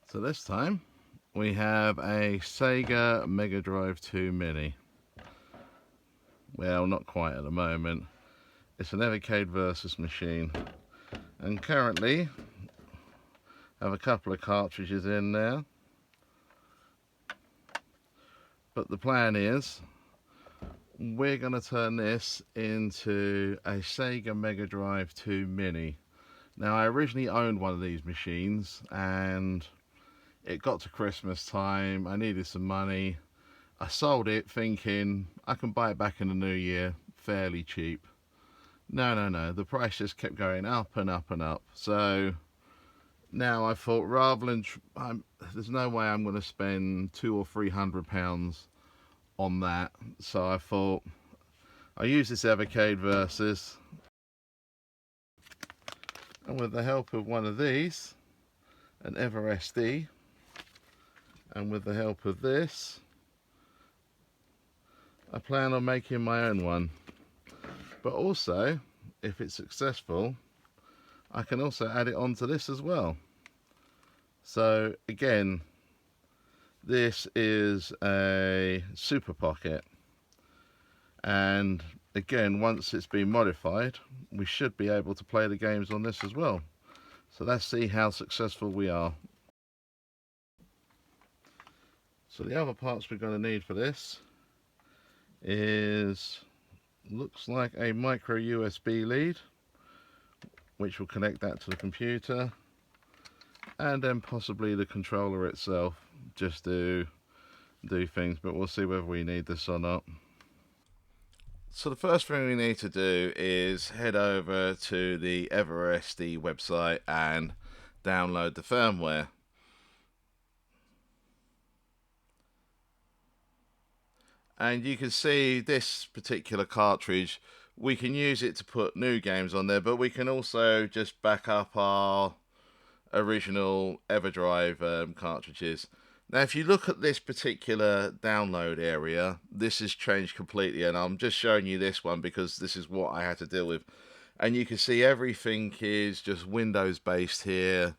So this time we have a Sega Megadrive 2 Mini. Well, not quite at the moment. It's an Evercade Versus machine, and currently have a couple of cartridges in there. But the plan is we're going to turn this into a Sega Megadrive 2 Mini. Now, I originally owned one of these machines, and it got to Christmas time. I needed some money. I sold it thinking I can buy it back in the new year fairly cheap. No. The price just kept going up and up and up. So now I thought, rather than there's no way I'm going to spend £200 or £300 on that. So I thought I use this Evercade Versus, and with the help of one of these, an EverSD, and with the help of this, I plan on making my own one. But also, if it's successful, I can also add it onto this as well. So again, this is a Super Pocket, and again, once it's been modified, we should be able to play the games on this as well. So let's see how successful we are. So the other parts we're going to need for this looks like a micro USB lead, which will connect that to the computer, and then possibly the controller itself, just to do things, but we'll see whether we need this or not. So the first thing we need to do is head over to the EverSD website and download the firmware. And you can see this particular cartridge, we can use it to put new games on there, but we can also just back up our original EverDrive cartridges. Now, if you look at this particular download area, this has changed completely, and I'm just showing you this one because this is what I had to deal with. And you can see everything is just Windows based here,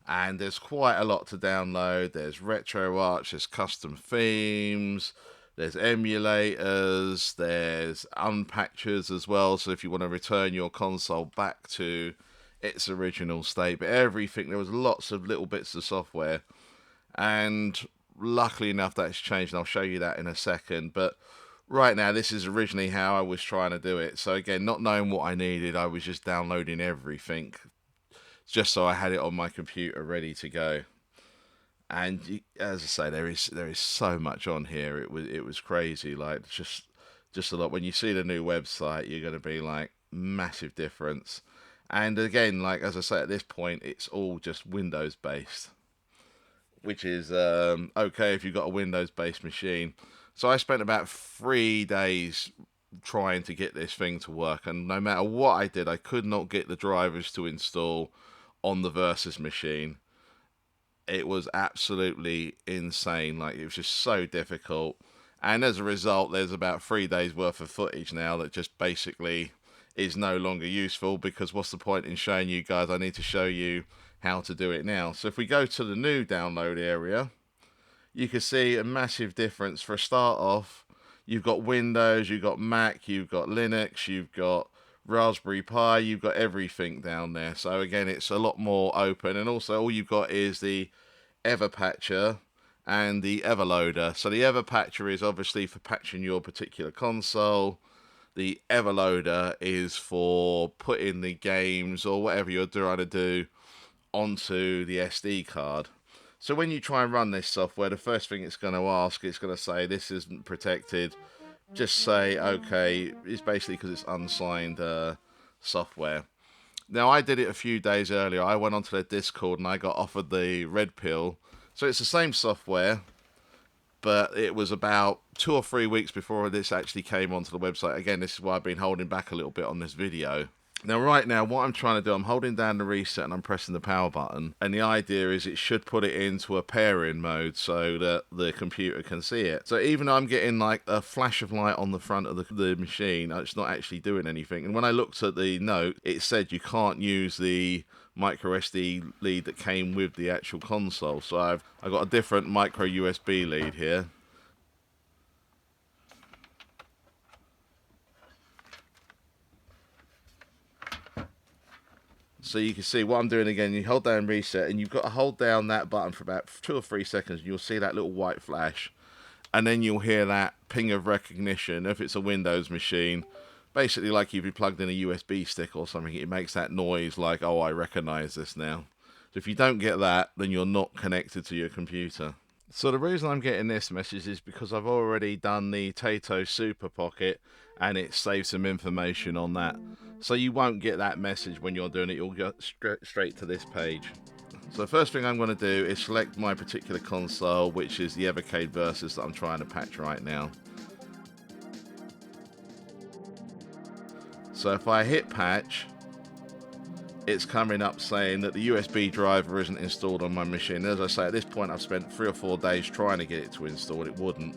and there's quite a lot to download. There's RetroArch, there's custom themes, there's emulators, there's unpatchers as well, so if you want to return your console back to its original state. But everything, there was lots of little bits of software, and luckily enough that's changed, and I'll show you that in a second. But right now, this is originally how I was trying to do it. So again, not knowing what I needed, I was just downloading everything just so I had it on my computer ready to go. And as I say, there is so much on here. It was crazy. Like just a lot. When you see the new website, you're going to be like, massive difference. And again, like as I say, at this point, it's all just Windows based, which is okay if you've got a Windows based machine. So I spent about 3 days trying to get this thing to work, and no matter what I did, I could not get the drivers to install on the Versus machine. It was absolutely insane. Like, it was just so difficult. And as a result, there's about 3 days worth of footage now that just basically is no longer useful, because what's the point in showing you guys? I need to show you how to do it now. So if we go to the new download area, you can see a massive difference. For a start off, you've got Windows, you've got Mac, you've got Linux, you've got Raspberry Pi, you've got everything down there. So again, it's a lot more open, and also all you've got is the Everpatcher and the Everloader. So the Everpatcher is obviously for patching your particular console. The Everloader is for putting the games or whatever you're trying to do onto the SD card. So when you try and run this software, the first thing it's going to ask, it's going to say this isn't protected. Just say okay. It's basically because it's unsigned software. Now, I did it a few days earlier. I went onto their Discord and I got offered the red pill. So it's the same software, but it was about 2 or 3 weeks before this actually came onto the website. Again, this is why I've been holding back a little bit on this video. Now, right now, what I'm trying to do, I'm holding down the reset and I'm pressing the power button. And the idea is it should put it into a pairing mode so that the computer can see it. So even though I'm getting like a flash of light on the front of the machine, it's not actually doing anything. And when I looked at the note, it said you can't use the micro SD lead that came with the actual console. So I've got a different micro USB lead here. So you can see what I'm doing again. You hold down reset, and you've got to hold down that button for about 2 or 3 seconds, and you'll see that little white flash. And then you'll hear that ping of recognition. If it's a Windows machine, basically like if you plugged in a USB stick or something, it makes that noise like, oh, I recognize this now. So if you don't get that, then you're not connected to your computer. So the reason I'm getting this message is because I've already done the Taito Super Pocket, and it saves some information on that. So you won't get that message when you're doing it. You'll go straight to this page. So the first thing I'm going to do is select my particular console, which is the Evercade Versus that I'm trying to patch right now. So if I hit patch, it's coming up saying that the USB driver isn't installed on my machine. As I say, at this point I've spent 3 or 4 days trying to get it to install. It wouldn't.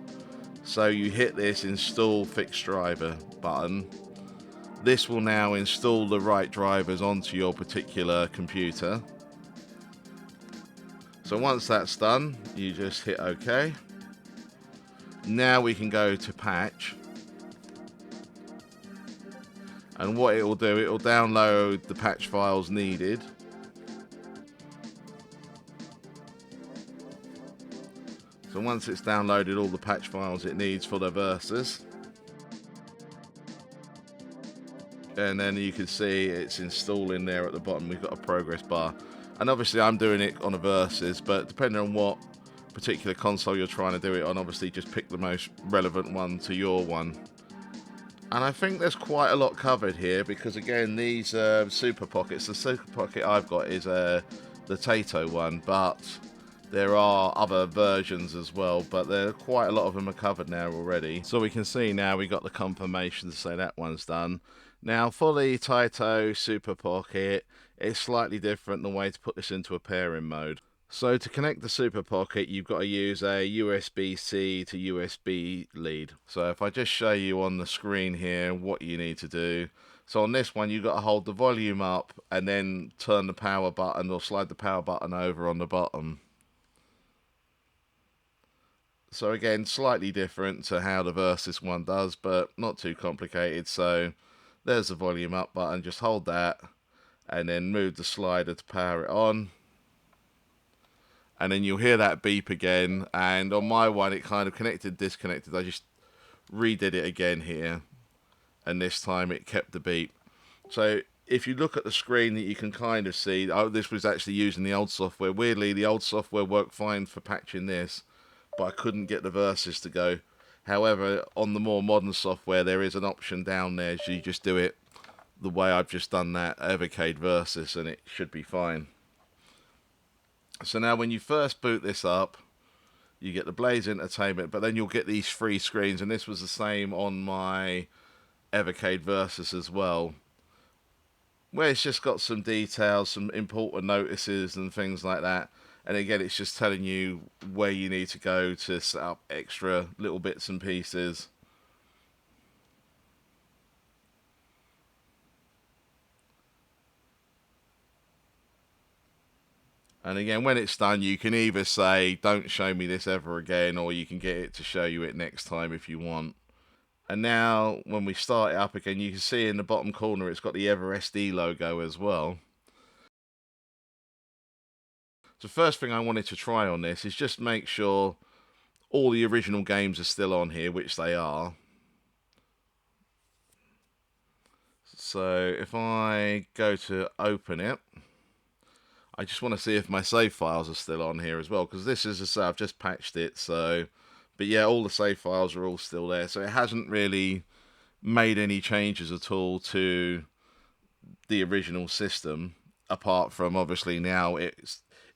So you hit this install fixed driver button. This will now install the right drivers onto your particular computer. So once that's done, you just hit OK. Now we can go to patch. And what it will do, it will download the patch files needed. So once it's downloaded all the patch files it needs for the Versus, and then you can see it's installing there at the bottom. We've got a progress bar. And obviously I'm doing it on a Versus, but depending on what particular console you're trying to do it on, obviously just pick the most relevant one to your one. And I think there's quite a lot covered here, because again, these Super Pockets, the Super Pocket I've got is the Taito one, but there are other versions as well, but there are quite a lot of them are covered now already. So we can see now we got the confirmation to say that one's done. Now for the Taito Super Pocket, it's slightly different the way to put this into a pairing mode. So to connect the Super Pocket, you've got to use a USB-C to USB lead. So if I just show you on the screen here what you need to do. So on this one, you've got to hold the volume up and then turn the power button or slide the power button over on the bottom. So again, slightly different to how the Versus one does, but not too complicated. So there's the volume up button, just hold that and then move the slider to power it on. And then you'll hear that beep again, and on my one it kind of connected, disconnected. I just redid it again here, and this time it kept the beep. So if you look at the screen, that you can kind of see, oh, this was actually using the old software. Weirdly, the old software worked fine for patching this, but I couldn't get the Versus to go. However, on the more modern software, there is an option down there, so you just do it the way I've just done that Evercade Versus, and it should be fine. So now when you first boot this up, you get the Blaze Entertainment, but then you'll get these 3 screens, and this was the same on my Evercade Versus as well, where it's just got some details, some important notices and things like that. And again, it's just telling you where you need to go to set up extra little bits and pieces. And again, when it's done, you can either say, don't show me this ever again, or you can get it to show you it next time if you want. And now, when we start it up again, you can see in the bottom corner, it's got the EverSD logo as well. So first thing I wanted to try on this is just make sure all the original games are still on here, which they are. So if I go to open it, I just want to see if my save files are still on here as well, because this is, as I say, I've just patched it. So, but yeah, all the save files are all still there. So it hasn't really made any changes at all to the original system, apart from obviously now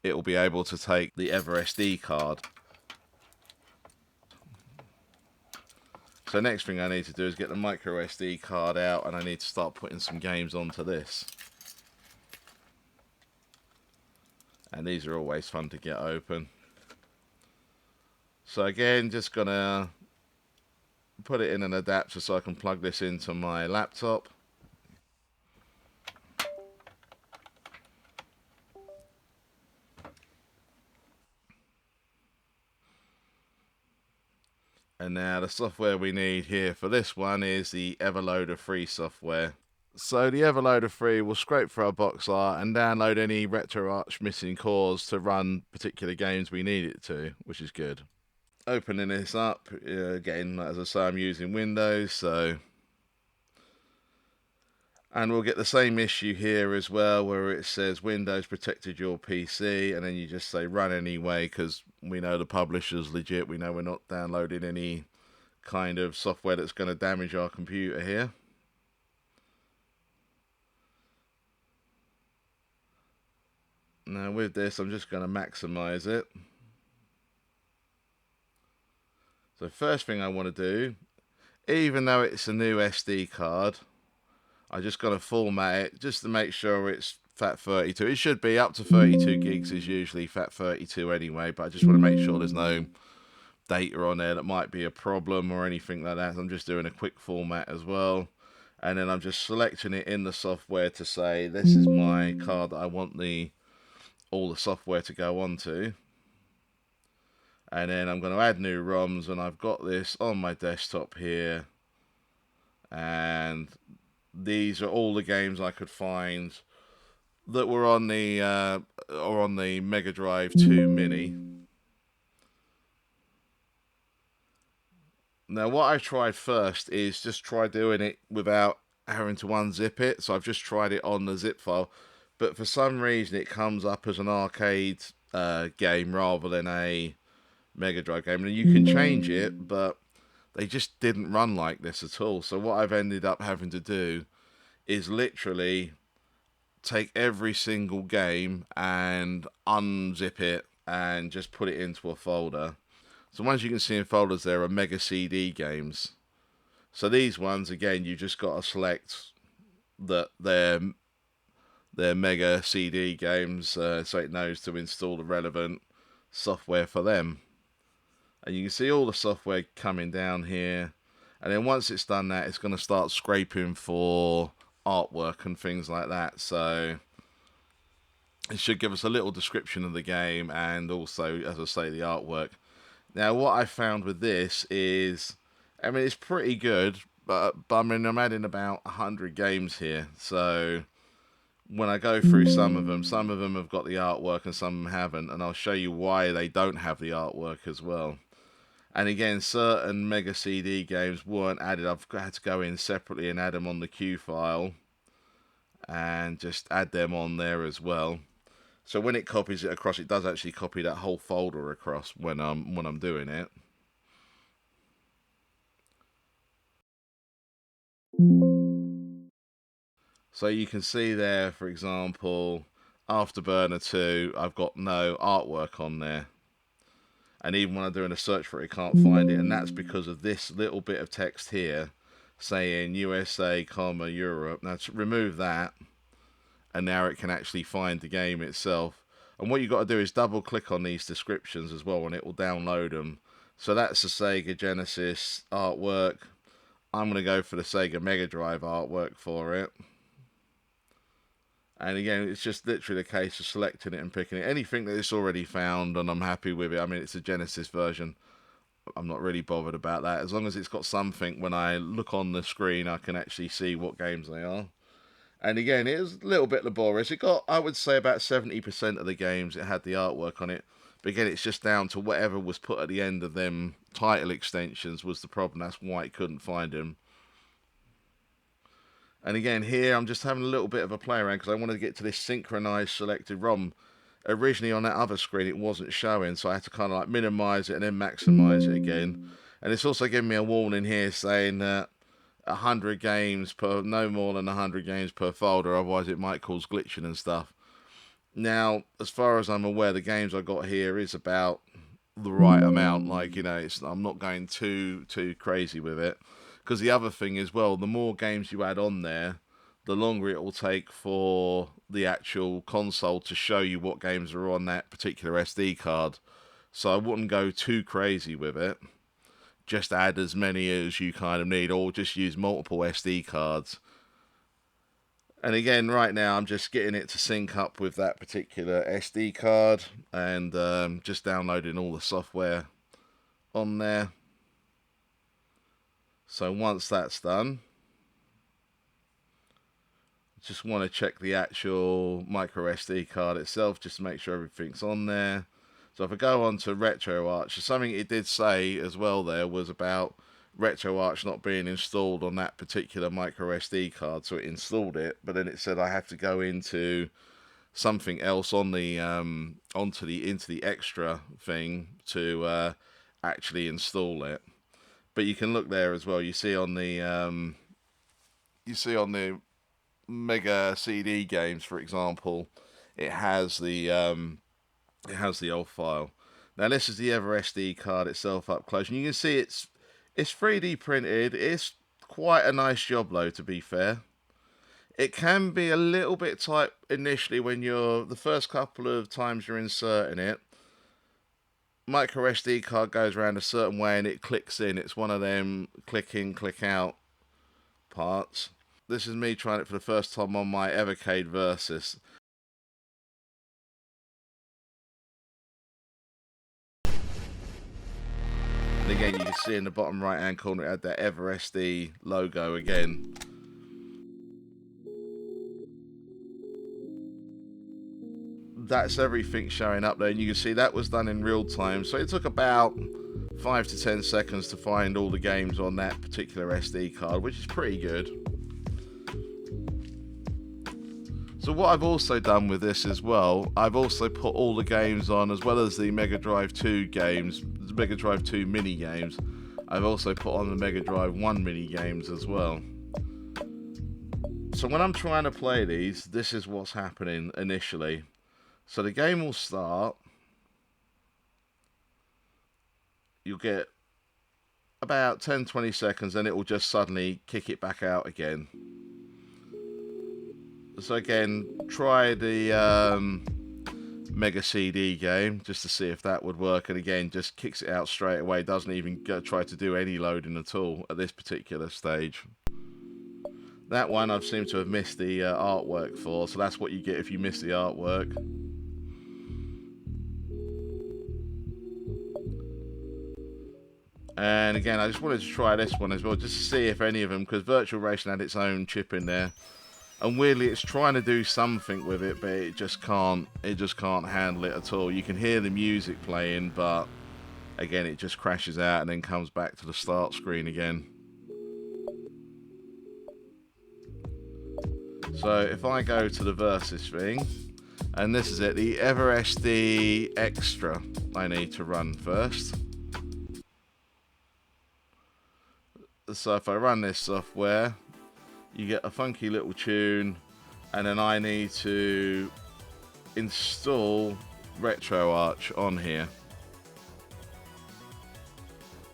it'll be able to take the EverSD card. So next thing I need to do is get the micro SD card out, and I need to start putting some games onto this. And these are always fun to get open. So again, just gonna put it in an adapter so I can plug this into my laptop. And now the software we need here for this one is the Everloader 3 software. So the Everloader 3 will scrape for our box art and download any RetroArch missing cores to run particular games we need it to, which is good. Opening this up, again, as I say, I'm using Windows, and we'll get the same issue here as well, where it says Windows protected your PC, and then you just say run anyway, because we know the publisher's legit. We know we're not downloading any kind of software that's going to damage our computer here. Now with this, I'm just going to maximize it. So first thing I want to do, even though it's a new SD card, I just got to format it just to make sure it's FAT32. It should be up to 32 gigs is usually FAT32 anyway, but I just want to make sure there's no data on there that might be a problem or anything like that. So I'm just doing a quick format as well. And then I'm just selecting it in the software to say this is my card that I want all the software to go onto. And then I'm going to add new ROMs, and I've got this on my desktop here. And these are all the games I could find that were on the Megadrive 2 Mini. Now what I tried first is just try doing it without having to unzip it. So I've just tried it on the zip file, but for some reason it comes up as an arcade game rather than a Mega Drive game, and you can change it, but they just didn't run like this at all. So what I've ended up having to do is literally take every single game and unzip it and just put it into a folder. So ones you can see in folders there are Mega CD games. So these ones, again, you just got to select that they're Mega CD games, so it knows to install the relevant software for them. And you can see all the software coming down here. And then once it's done that, it's going to start scraping for artwork and things like that. So it should give us a little description of the game and also, as I say, the artwork. Now, what I found with this is, I mean, it's pretty good, but I mean, I'm adding about 100 games here. So when I go through some of them have got the artwork and some of them haven't. And I'll show you why they don't have the artwork as well. And again, certain Mega CD games weren't added. I've had to go in separately and add them on the Q file and just add them on there as well. So when it copies it across, it does actually copy that whole folder across when I'm doing it. So you can see there, for example, Afterburner 2, I've got no artwork on there. And even when I'm doing a search for it, I can't find it. And that's because of this little bit of text here saying USA, Europe. Now to remove that, and now it can actually find the game itself. And what you've got to do is double click on these descriptions as well, and it will download them. So that's the Sega Genesis artwork. I'm going to go for the Sega Megadrive artwork for it. And again, it's just literally a case of selecting it and picking it. Anything that it's already found and I'm happy with it. I mean, it's a Genesis version. I'm not really bothered about that. As long as it's got something, when I look on the screen, I can actually see what games they are. And again, it was a little bit laborious. It got, I would say, about 70% of the games it had the artwork on it. But again, it's just down to whatever was put at the end of them title extensions was the problem. That's why it couldn't find them. And again, here I'm just having a little bit of a play around because I wanted to get to this synchronized selected ROM. Originally on that other screen it wasn't showing, so I had to kind of like minimize it and then maximize it again. And it's also giving me a warning here saying that 100 games per, no more than 100 games per folder, otherwise it might cause glitching and stuff. Now, as far as I'm aware, the games I got here is about the right amount. Like, you know, I'm not going too crazy with it. Because the other thing is, well, the more games you add on there, the longer it will take for the actual console to show you what games are on that particular SD card. So I wouldn't go too crazy with it. Just add as many as you kind of need, or just use multiple SD cards. And again, right now, I'm just getting it to sync up with that particular SD card and just downloading all the software on there. So once that's done, just want to check the actual micro SD card itself just to make sure everything's on there. So if I go on to RetroArch, something it did say as well there was about RetroArch not being installed on that particular micro SD card, so it installed it, but then it said I have to go into something else on the into the extra thing to actually install it. But you can look there as well. You see on the Mega CD games, for example, it has the old file. Now this is the EverSD card itself up close, and you can see it's 3D printed. It's quite a nice job though, to be fair. It can be a little bit tight initially when the first couple of times you're inserting it. Micro SD card goes around a certain way and it clicks in. It's one of them click in, click out parts. This is me trying it for the first time on my Evercade Versus. And again, you can see in the bottom right hand corner it had that EverSD logo again. That's everything showing up there, and you can see that was done in real time. So it took about 5 to 10 seconds to find all the games on that particular SD card, which is pretty good. So what I've also done with this as well, I've also put all the games on, as well as the Mega Drive 2 games, the Mega Drive 2 mini games. I've also put on the Mega Drive 1 mini games as well. So when I'm trying to play these, this is what's happening initially. So the game will start. You'll get about 10-20 seconds, and it will just suddenly kick it back out again. So again, try the Mega CD game just to see if that would work, and again just kicks it out straight away. Doesn't even try to do any loading at all at this particular stage. That one I've seemed to have missed the artwork for, so that's what you get if you miss the artwork. And again, I just wanted to try this one as well, just to see if any of them, because Virtua Racing had its own chip in there, and weirdly it's trying to do something with it, but it just can't handle it at all. You can hear the music playing, but again it just crashes out and then comes back to the start screen again. So if I go to the Versus thing, and this is it, the EverSD Extra I need to run first. So if I run this software, you get a funky little tune, and then I need to install RetroArch on here.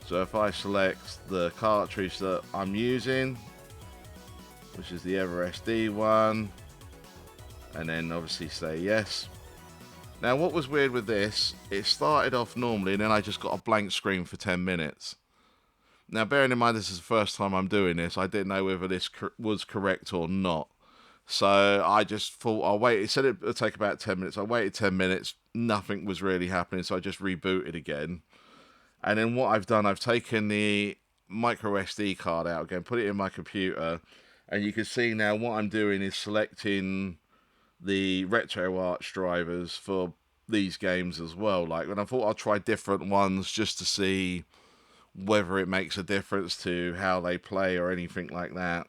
So if I select the cartridge that I'm using, which is the EverSD one, and then obviously say yes. Now what was weird with this, it started off normally and then I just got a blank screen for 10 minutes. Now, bearing in mind this is the first time I'm doing this, I didn't know whether this was correct or not. So I just thought I'll wait. It said it would take about 10 minutes. I waited 10 minutes. Nothing was really happening, so I just rebooted again. And then what I've done, I've taken the micro SD card out again, put it in my computer, and you can see now what I'm doing is selecting the RetroArch drivers for these games as well. And I thought I'll try different ones just to see whether it makes a difference to how they play or anything like that.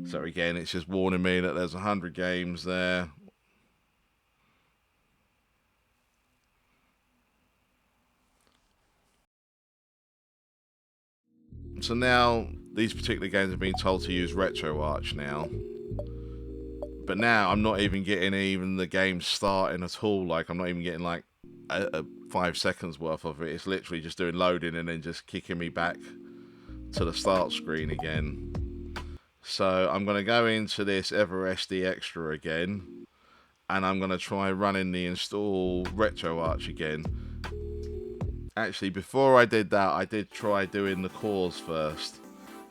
So again, it's just warning me that there's 100 games there. So now these particular games have been told to use RetroArch now. But now I'm not even getting the game starting at all. I'm not even getting a 5 seconds worth of it. It's literally just doing loading and then just kicking me back to the start screen again. So I'm going to go into this EverSD Extra again, and I'm going to try running the install RetroArch again. Actually, before I did that, I did try doing the cores first,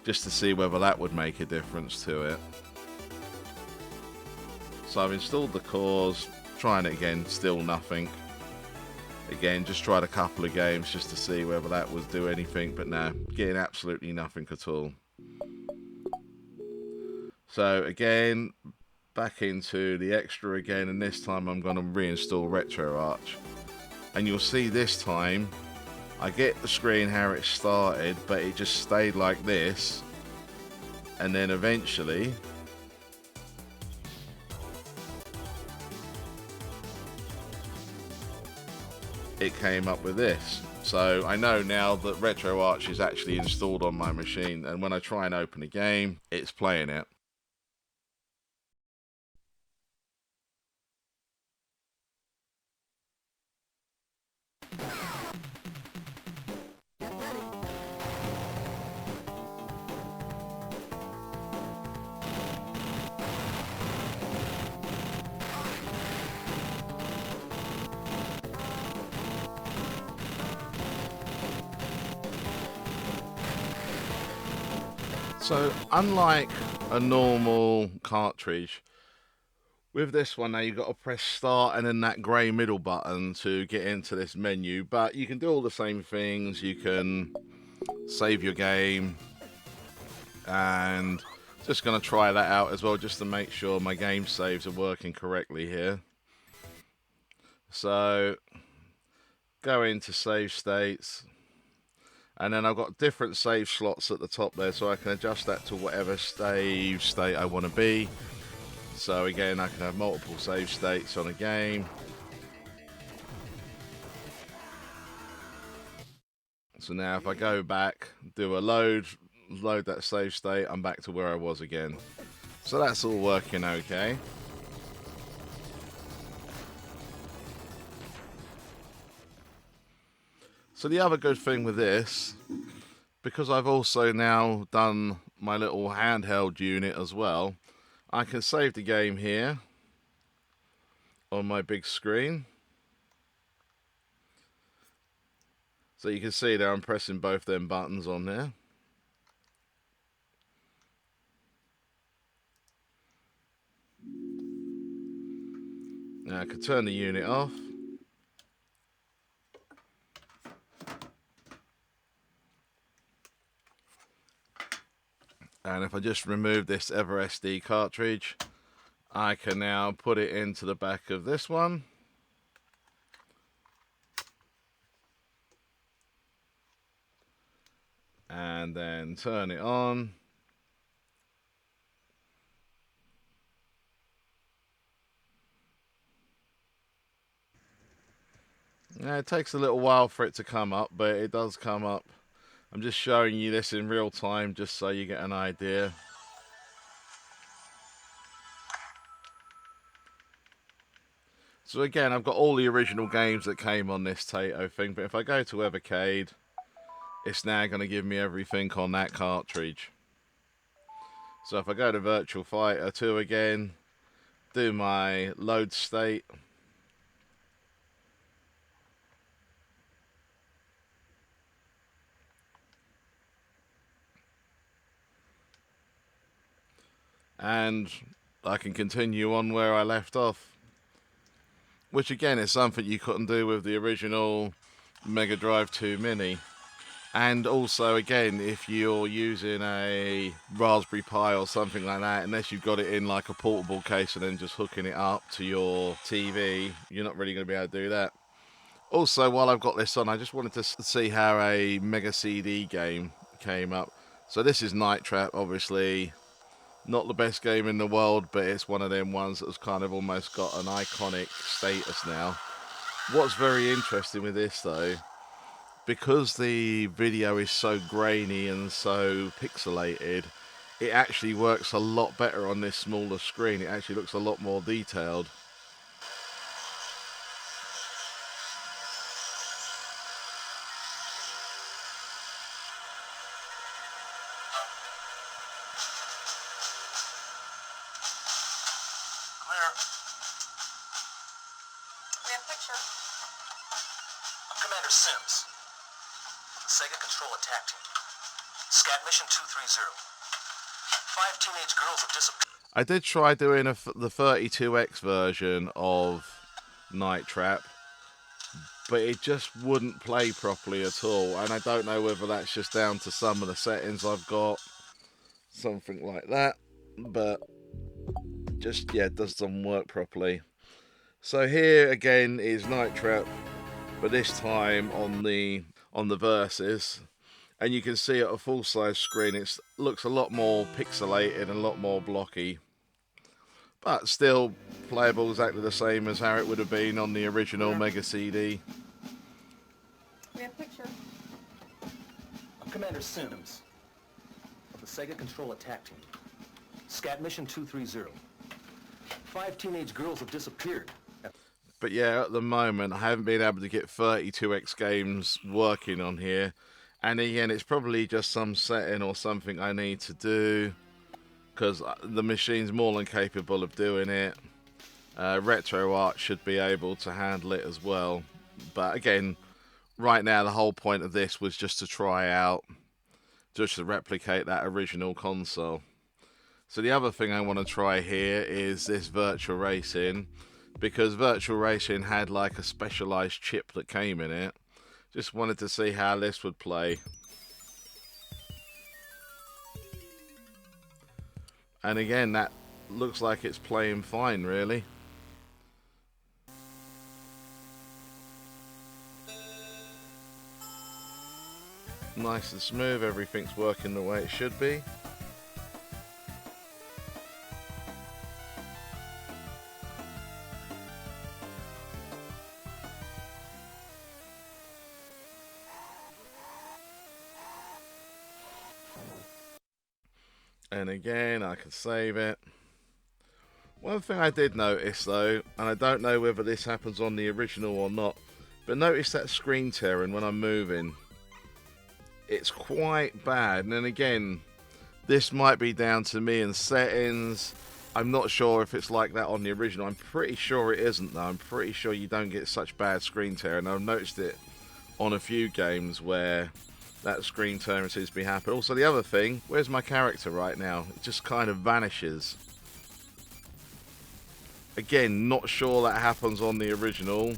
just to see whether that would make a difference to it. So I've installed the cores, trying it again, still nothing. Again, just tried a couple of games just to see whether that would do anything, but no, getting absolutely nothing at all. So again, back into the extra again, and this time I'm going to reinstall RetroArch. And you'll see this time, I get the screen how it started, but it just stayed like this. And then eventually, it came up with this. So I know now that RetroArch is actually installed on my machine, and when I try and open a game, it's playing it. So unlike a normal cartridge, with this one now you've got to press start and then that grey middle button to get into this menu, but you can do all the same things. You can save your game, and just going to try that out as well just to make sure my game saves are working correctly here. So go into save states, and then I've got different save slots at the top there, so I can adjust that to whatever save state I want to be. So again, I can have multiple save states on a game. So now if I go back, do a load that save state, I'm back to where I was again. So that's all working okay. So the other good thing with this, because I've also now done my little handheld unit as well, I can save the game here on my big screen. So you can see there I'm pressing both them buttons on there. Now I can turn the unit off. And if I just remove this EverSD cartridge, I can now put it into the back of this one. And then turn it on. Yeah, it takes a little while for it to come up, but it does come up. I'm just showing you this in real time just so you get an idea. So again, I've got all the original games that came on this Taito thing, but if I go to Evercade, it's now going to give me everything on that cartridge. So if I go to Virtua Fighter 2 again, do my load state. And I can continue on where I left off. Which again is something you couldn't do with the original Megadrive 2 Mini. And also, again, if you're using a Raspberry Pi or something like that, unless you've got it in like a portable case and then just hooking it up to your TV, you're not really going to be able to do that. Also, while I've got this on, I just wanted to see how a Mega CD game came up. So this is Night Trap, obviously. Not the best game in the world, but it's one of them ones that's kind of almost got an iconic status now. What's very interesting with this, though, because the video is so grainy and so pixelated, it actually works a lot better on this smaller screen. It actually looks a lot more detailed. Commander Sims, Sega Control Attack Team. Scat Mission 230. 5 teenage girls have disappeared. I did try doing the 32X version of Night Trap, but it just wouldn't play properly at all. And I don't know whether that's just down to some of the settings I've got, something like that, but just, yeah, it doesn't work properly. So here again is Night Trap, but this time on the Versus, and you can see at a full size screen it looks a lot more pixelated and a lot more blocky, but still playable exactly the same as how it would have been on the original Mega CD. We have a picture. I'm Commander Sims of the Sega Control Attack Team. Scat Mission 230. 5 teenage girls have disappeared. But yeah, at the moment I haven't been able to get 32X games working on here. And again, it's probably just some setting or something I need to do, because the machine's more than capable of doing it. RetroArch should be able to handle it as well. But again, right now the whole point of this was just to try out, just to replicate that original console. So the other thing I want to try here is this Virtua Racing, because Virtua Racing had like a specialized chip that came in it. Just wanted to see how this would play. And again, that looks like it's playing fine, really. Nice and smooth, everything's working the way it should be. And again, I can save it. One thing I did notice though, and I don't know whether this happens on the original or not, but notice that screen tearing when I'm moving. It's quite bad. And then again, this might be down to me and settings. I'm not sure if it's like that on the original. I'm pretty sure it isn't though. I'm pretty sure you don't get such bad screen tearing. I've noticed it on a few games where that screen tearing seems to be happening. Also, the other thing, where's my character right now? It just kind of vanishes. Again, not sure that happens on the original.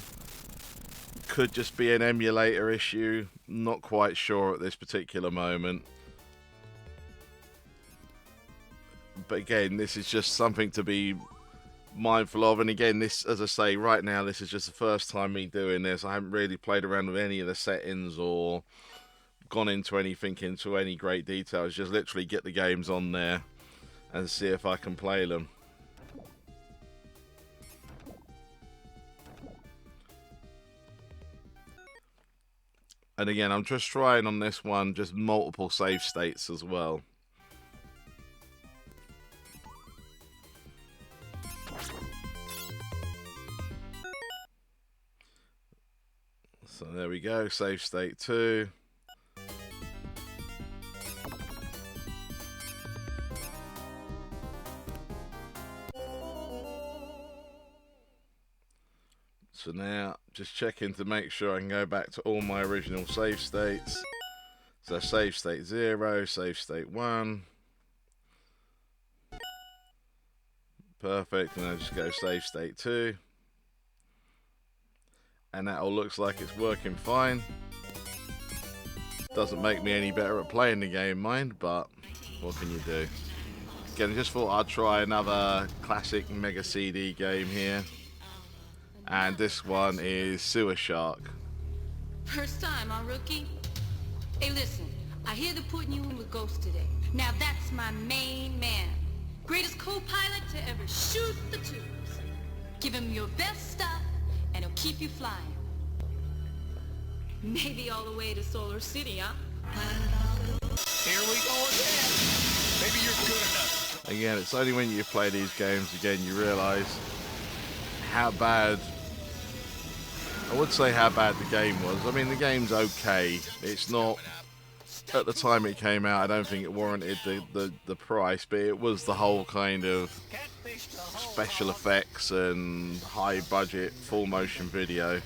Could just be an emulator issue. Not quite sure at this particular moment. But again, this is just something to be mindful of. And again, this, as I say, right now, this is just the first time me doing this. I haven't really played around with any of the settings or gone into anything into any great details. Just literally get the games on there and see if I can play them. And again, I'm just trying on this one just multiple save states as well. So there we go, save state 2. So now, just checking to make sure I can go back to all my original save states. So save state 0, save state 1. Perfect, and I just go save state 2. And that all looks like it's working fine. Doesn't make me any better at playing the game, mind, but what can you do? Again, I just thought I'd try another classic Mega CD game here. And this one is Sewer Shark. First time, huh, rookie? Hey, listen, I hear they're putting you in with Ghost today. Now that's my main man. Greatest co-pilot to ever shoot the tubes. Give him your best stuff, and he'll keep you flying. Maybe all the way to Solar City, huh? Here we go again. Maybe you're good enough. Again, it's only when you play these games again you realise how bad, I would say how bad the game was. I mean, the game's okay. It's not, at the time it came out, I don't think it warranted the price, but it was the whole kind of special effects and high budget full motion video.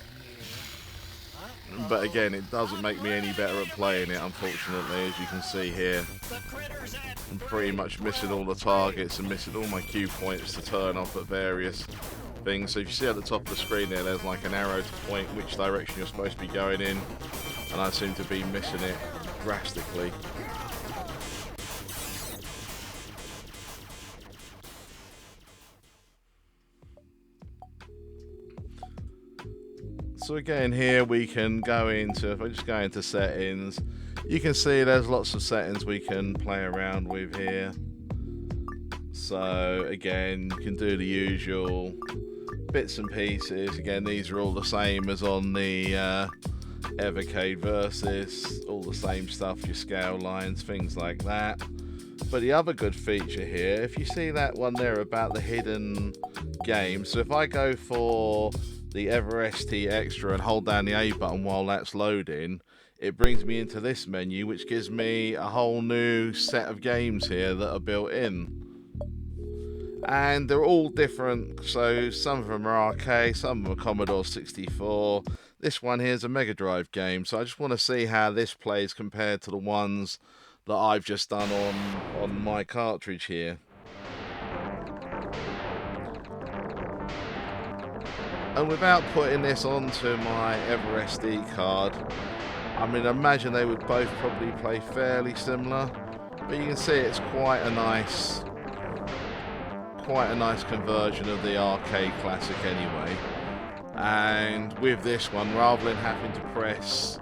But again, it doesn't make me any better at playing it, unfortunately, as you can see here. I'm pretty much missing all the targets and missing all my cue points to turn off at various things. So if you see at the top of the screen there's like an arrow to point which direction you're supposed to be going in, and I seem to be missing it drastically. So again, here we can go into, if I just go into settings, you can see there's lots of settings we can play around with here. So again, you can do the usual bits and pieces. Again, these are all the same as on the Evercade Versus, all the same stuff, your scale lines, things like that. But the other good feature here, if you see that one there about the hidden games, so if I go for the EverSD Extra and hold down the A button while that's loading, it brings me into this menu, which gives me a whole new set of games here that are built in. And they're all different, so some of them are arcade, some of them are Commodore 64. This one here is a Megadrive game, so I just want to see how this plays compared to the ones that I've just done on my cartridge here. And without putting this onto my EverSD card, I mean, I imagine they would both probably play fairly similar, but you can see it's quite a nice conversion of the arcade classic anyway. And with this one, rather than having to press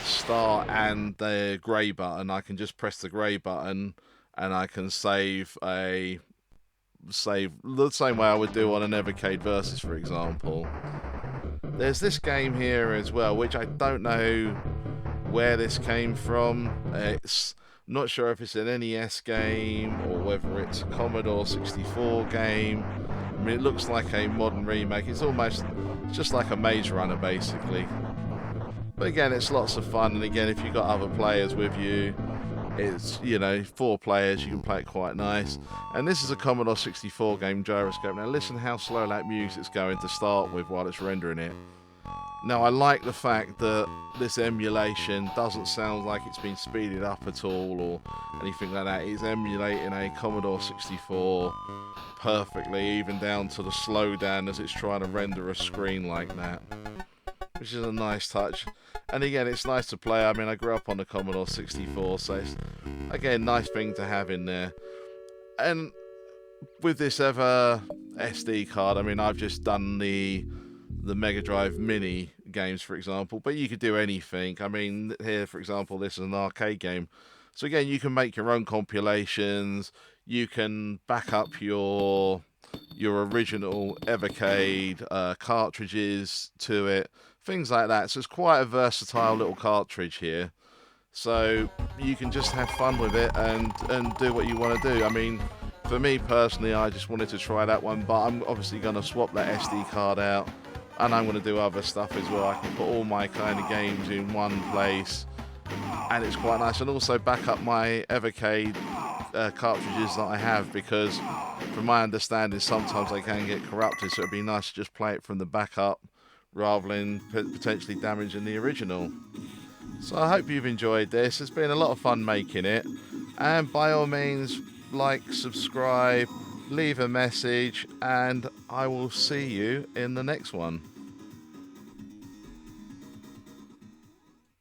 start and the grey button, I can just press the grey button and I can save the same way I would do on an Evercade Versus, for example. There's this game here as well, which I don't know where this came from. It's not sure if it's an NES game or whether it's a Commodore 64 game. I mean, it looks like a modern remake. It's almost just like a Maze Runner, basically. But again, it's lots of fun, and again, if you've got other players with you, it's, 4 players, you can play it quite nice. And this is a Commodore 64 game, Gyroscope. Now listen how slow that music's going to start with while it's rendering it. Now I like the fact that this emulation doesn't sound like it's been speeded up at all or anything like that. It's emulating a Commodore 64 perfectly, even down to the slowdown as it's trying to render a screen like that, which is a nice touch. And again, it's nice to play. I mean, I grew up on the Commodore 64, so it's, again, nice thing to have in there. And with this EverSD card, I mean, I've just done the Megadrive Mini games, for example, but you could do anything. I mean, here, for example, this is an arcade game. So again, you can make your own compilations. You can back up your original Evercade cartridges to it. Things like that. So it's quite a versatile little cartridge here. So you can just have fun with it and do what you want to do. I mean, for me personally, I just wanted to try that one, but I'm obviously going to swap that SD card out, and I'm going to do other stuff as well. I can put all my kind of games in one place, and it's quite nice. And also back up my Evercade cartridges that I have, because from my understanding, sometimes they can get corrupted, so it'd be nice to just play it from the backup rather than potentially damaging the original. So I hope you've enjoyed this. It's been a lot of fun making it, and by all means, like, subscribe, leave a message, and I will see you in the next one.